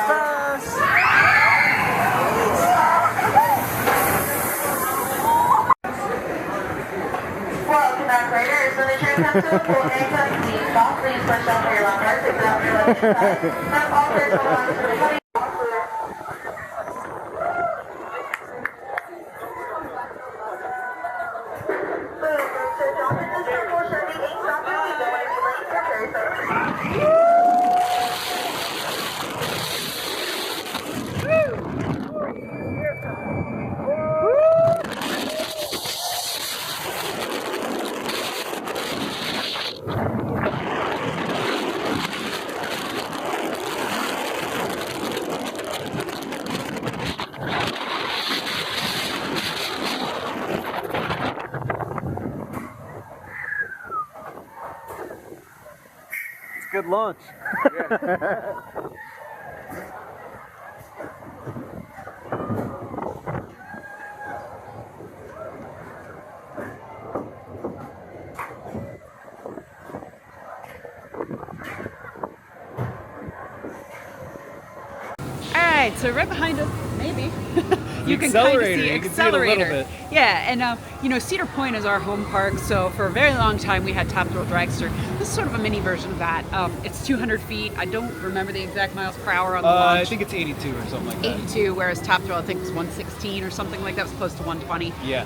fast. Well, Knott Raiders, when the train comes to a full anchor, please stop. Please push up for your long rest. Except for your left hand side. Not all players will want to the heavy. Good launch. Alright, so right behind us, maybe, you can kind of see You can see it a little Xcelerator. bit. Yeah, and you know, Cedar Point is our home park, so for a very long time we had Top Thrill Dragster. This is sort of a mini version of that. It's 200 feet. I don't remember the exact miles per hour on the launch. I think it's 82 or something like that. 82, whereas Top Thrill I think was 116 or something like that. It was close to 120. Yeah.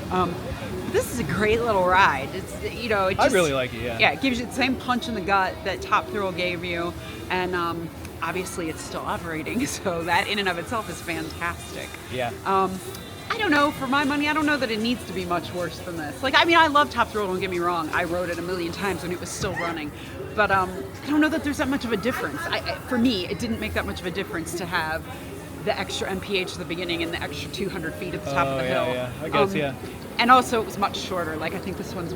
This is a great little ride. It's, you know, it just, I really like it, yeah. Yeah, it gives you the same punch in the gut that Top Thrill gave you, and obviously it's still operating, so that in and of itself is fantastic. Yeah. I don't know, for my money, I don't know that it needs to be much worse than this. Like, I mean, I love Top Thrill, don't get me wrong. I rode it a million times when it was still running. But I don't know that there's that much of a difference. For me, it didn't make that much of a difference to have the extra MPH at the beginning and the extra 200 feet at the top of the hill. Yeah, I guess, yeah. And also, it was much shorter. Like, I think this one's,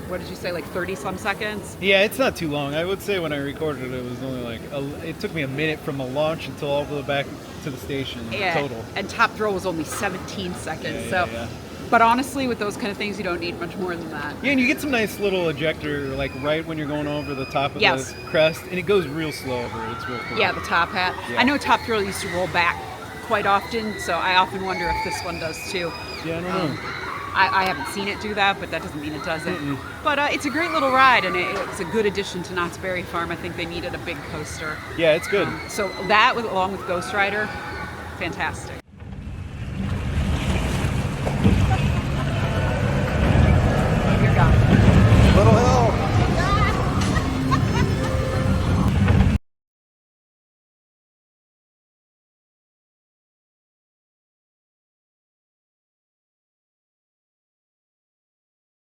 what did you say, like 30-some seconds? Yeah, it's not too long. I would say when I recorded it, it was only like, it took me a minute from the launch until all the way back to the station total. And Top Thrill was only 17 seconds. Yeah. But honestly, with those kind of things, you don't need much more than that. Yeah, and you get some nice little ejector, like right when you're going over the top of the crest, and it goes real slow over it. It's real cool. Yeah, the top hat. Yeah. I know Top Thrill used to roll back quite often, so I often wonder if this one does too. Yeah, I don't know. I haven't seen it do that, but that doesn't mean it doesn't. But it's a great little ride, and it's a good addition to Knott's Berry Farm. I think they needed a big coaster. Yeah, it's good. So that, along with Ghost Rider, fantastic.